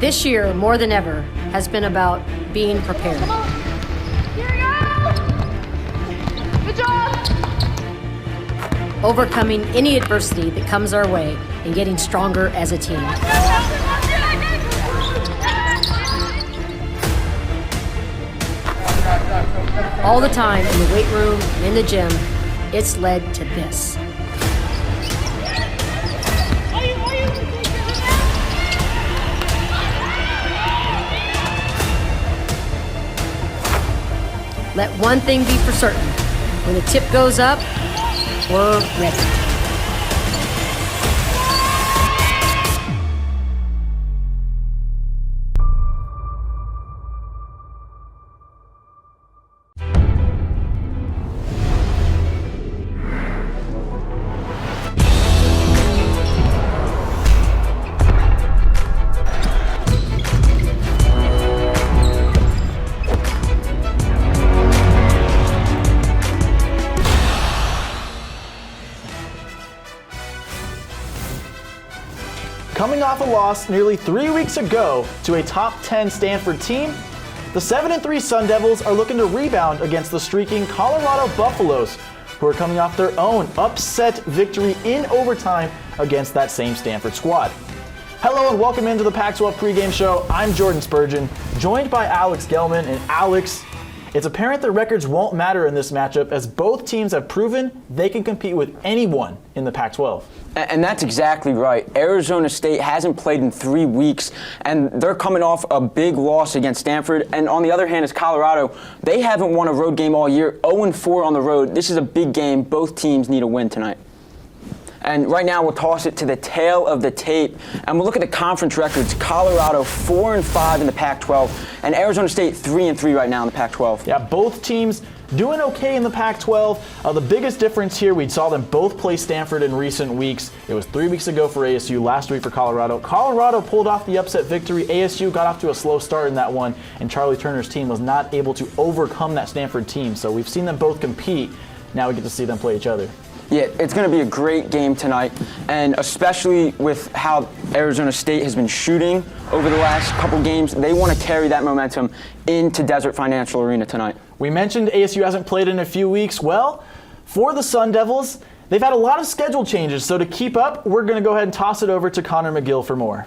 This year, more than ever, has been about being prepared. Come on. Here we go. Good job. Overcoming any adversity that comes our way and getting stronger as a team. All the time in the weight room and in the gym, it's led to this. Let one thing be for certain. When the tip goes up, we're ready. Coming off a loss nearly 3 weeks ago to a top 10 Stanford team, the 7-3 Sun Devils are looking to rebound against the streaking Colorado Buffaloes, who are coming off their own upset victory in overtime against that same Stanford squad. Hello and welcome into the Pac-12 pregame show. I'm Jordan Spurgeon, joined by Alex Gelman. And Alex, it's apparent that records won't matter in this matchup as both teams have proven they can compete with anyone in the Pac-12. And that's exactly right. Arizona State hasn't played in 3 weeks, and they're coming off a big loss against Stanford. And on the other hand is Colorado. They haven't won a road game all year, 0-4 on the road. This is a big game. Both teams need a win tonight. And right now, we'll toss it to the tail of the tape, and we'll look at the conference records. Colorado 4-5 in the Pac-12, and Arizona State 3-3 right now in the Pac-12. Yeah, both teams doing okay in the Pac-12. The biggest difference here, we saw them both play Stanford in recent weeks. It was 3 weeks ago for ASU, last week for Colorado. Colorado pulled off the upset victory. ASU got off to a slow start in that one, and Charlie Turner's team was not able to overcome that Stanford team. So we've seen them both compete. Now we get to see them play each other. Yeah, it's going to be a great game tonight, and especially with how Arizona State has been shooting over the last couple games, they want to carry that momentum into Desert Financial Arena tonight. We mentioned ASU hasn't played in a few weeks. Well, for the Sun Devils, they've had a lot of schedule changes, so to keep up, we're going to go ahead and toss it over to Connor McGill for more.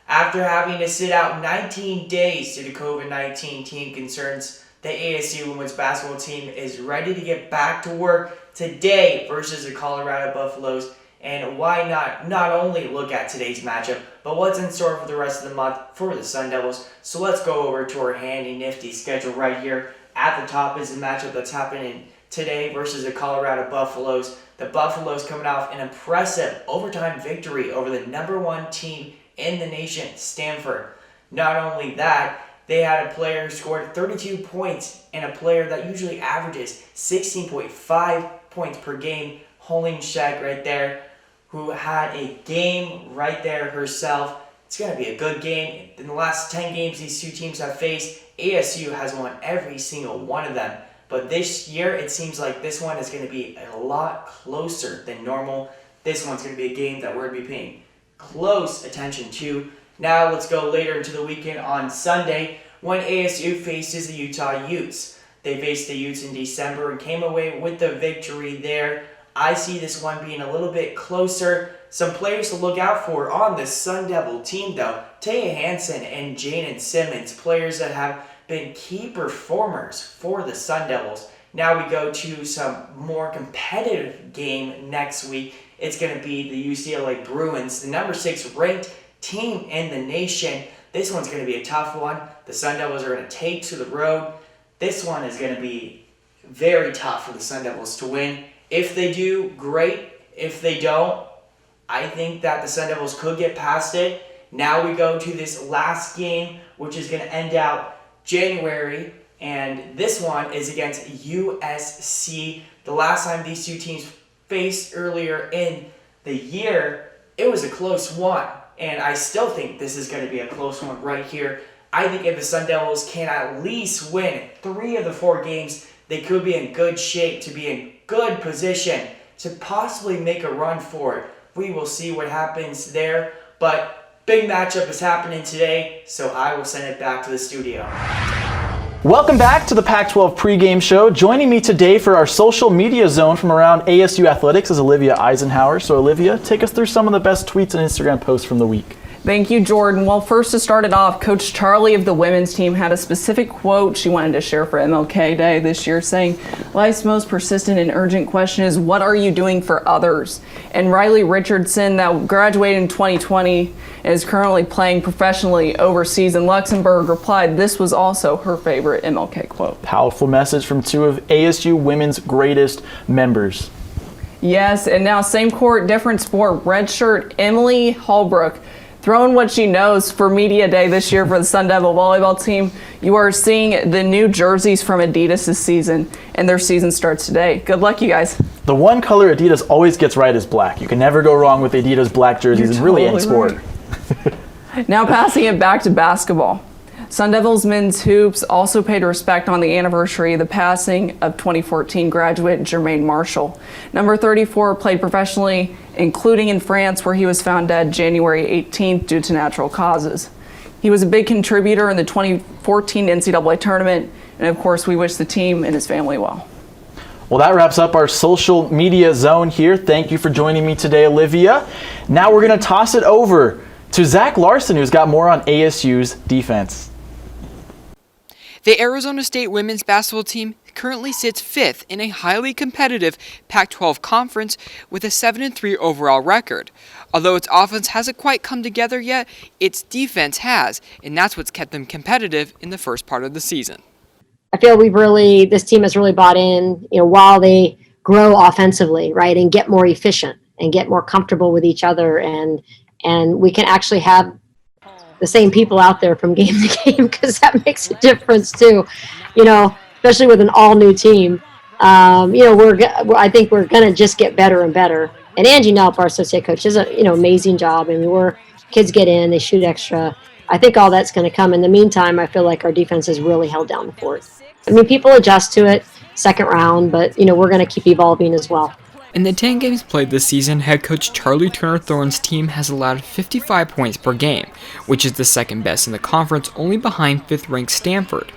After having to sit out 19 days due to COVID-19 team concerns, the ASU women's basketball team is ready to get back to work today versus the Colorado Buffaloes. And why not only look at today's matchup, but what's in store for the rest of the month for the Sun Devils. So let's go over to our handy nifty schedule right here. At the top is the matchup that's happening today versus the Colorado Buffaloes. The Buffaloes coming off an impressive overtime victory over the #1 team in the nation, Stanford. Not only that, they had a player who scored 32 points and a player that usually averages 16.5 points per game, Holling Sheck right there, who had a game right there herself. It's going to be a good game. In the last 10 games these two teams have faced, ASU has won every single one of them. But this year, it seems like this one is going to be a lot closer than normal. This one's going to be a game that we're going to be paying close attention to. Now let's go later into the weekend on Sunday when ASU faces the Utah Utes. They faced the Utes in December and came away with the victory there. I see this one being a little bit closer. Some players to look out for on the Sun Devil team though. Taya Hansen and Jaden Simmons, players that have been key performers for the Sun Devils. Now we go to some more competitive game next week. It's going to be the UCLA Bruins, the #6 ranked team in the nation. This one's going to be a tough one. The Sun Devils are going to take to the road. This one is going to be very tough for the Sun Devils to win. If they do, great. If they don't, I think that the Sun Devils could get past it. Now we go to this last game, which is going to end out January, and this one is against USC. The last time these two teams faced earlier in the year, it was a close one. And I still think this is going to be a close one right here. I think if the Sun Devils can at least win 3 of the 4 games, they could be in good shape to be in good position to possibly make a run for it. We will see what happens there. But Big matchup is happening today, so I will send it back to the studio. Welcome back to the Pac-12 pregame show. Joining me today for our social media zone from around ASU Athletics is Olivia Eisenhower. So Olivia, take us through some of the best tweets and Instagram posts from the week. Thank you, Jordan. Well, first to start it off, Coach Charlie of the women's team had a specific quote she wanted to share for MLK Day this year, saying, "Life's most persistent and urgent question is, what are you doing for others?" And Riley Richardson, that graduated in 2020 and is currently playing professionally overseas in Luxembourg, replied this was also her favorite MLK quote. Powerful message from two of ASU women's greatest members. Yes, and now same court, different sport, redshirt Emily Holbrook, throwing what she knows for Media Day this year for the Sun Devil volleyball team. You are seeing the new jerseys from Adidas this season, and their season starts today. Good luck, you guys. The one color Adidas always gets right is black. You can never go wrong with Adidas black jerseys in really any sport. Right. Now passing it back to basketball. Sun Devils men's hoops also paid respect on the anniversary of the passing of 2014 graduate Jermaine Marshall. Number 34 played professionally, including in France, where he was found dead January 18th due to natural causes. He was a big contributor in the 2014 NCAA tournament, and of course we wish the team and his family well. Well, that wraps up our social media zone here. Thank you for joining me today, Olivia. Now we're going to toss it over to Zach Larson, who's got more on ASU's defense. The Arizona State women's basketball team currently sits 5th in a highly competitive Pac-12 conference with a 7-3 overall record. Although its offense hasn't quite come together yet, its defense has, and that's what's kept them competitive in the first part of the season. I feel this team has really bought in, while they grow offensively, right, and get more efficient and get more comfortable with each other, and we can actually have the same people out there from game to game, because that makes a difference too, especially with an all new team. I think we're going to just get better and better. And Angie Nelp, our associate coach, does an amazing job. Kids get in, they shoot extra. I think all that's going to come. In the meantime, I feel like our defense has really held down the fort. People adjust to it second round, but we're going to keep evolving as well. In the 10 games played this season, head coach Charlie Turner-Thorne's team has allowed 55 points per game, which is the second best in the conference, only behind 5th-ranked Stanford.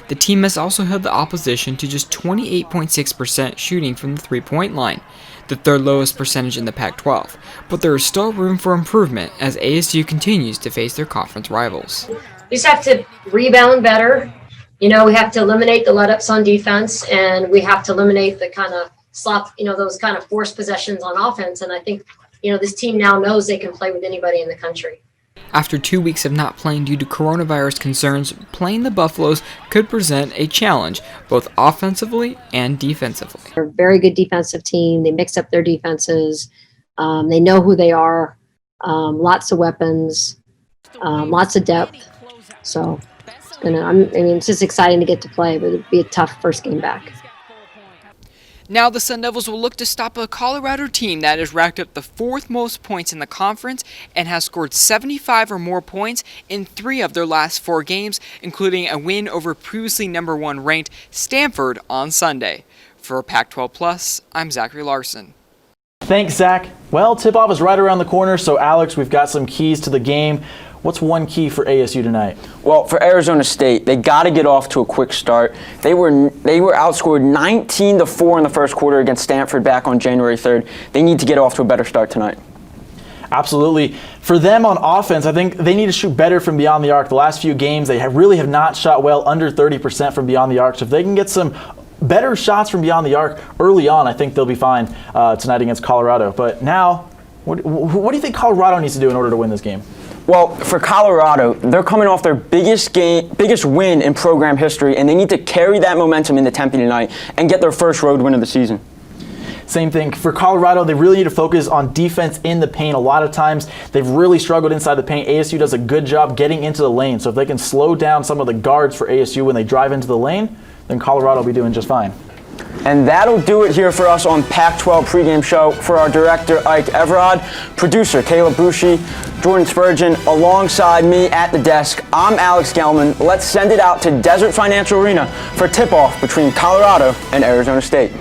The team has also held the opposition to just 28.6% shooting from the three-point line, the third lowest percentage in the Pac-12, but there is still room for improvement as ASU continues to face their conference rivals. We just have to rebound better. We have to eliminate the let-ups on defense, and we have to eliminate the kind of slop, those kind of forced possessions on offense. And I think, this team now knows they can play with anybody in the country. After 2 weeks of not playing due to coronavirus concerns, playing the Buffaloes could present a challenge, both offensively and defensively. They're a very good defensive team. They mix up their defenses. They know who they are. Lots of weapons, lots of depth. So it's just exciting to get to play, but it'd be a tough first game back. Now the Sun Devils will look to stop a Colorado team that has racked up the 4th most points in the conference and has scored 75 or more points in 3 of their last 4 games, including a win over previously number 1 ranked Stanford on Sunday. For Pac-12 Plus, I'm Zachary Larson. Thanks, Zach. Well, tip-off is right around the corner, so Alex, we've got some keys to the game. What's one key for ASU tonight? Well, for Arizona State, they got to get off to a quick start. They were outscored 19-4 in the first quarter against Stanford back on January 3rd. They need to get off to a better start tonight. Absolutely. For them on offense, I think they need to shoot better from beyond the arc. The last few games, they really have not shot well, under 30% from beyond the arc. So if they can get some better shots from beyond the arc early on, I think they'll be fine tonight against Colorado. But now, what do you think Colorado needs to do in order to win this game? Well, for Colorado, they're coming off their biggest win in program history, and they need to carry that momentum into Tempe tonight and get their first road win of the season. Same thing. For Colorado, they really need to focus on defense in the paint. A lot of times, they've really struggled inside the paint. ASU does a good job getting into the lane. So if they can slow down some of the guards for ASU when they drive into the lane, then Colorado will be doing just fine. And that'll do it here for us on Pac-12 pregame show. For our director, Ike Everard, producer, Caleb Bushi, Jordan Spurgeon, alongside me at the desk, I'm Alex Gelman. Let's send it out to Desert Financial Arena for tip-off between Colorado and Arizona State.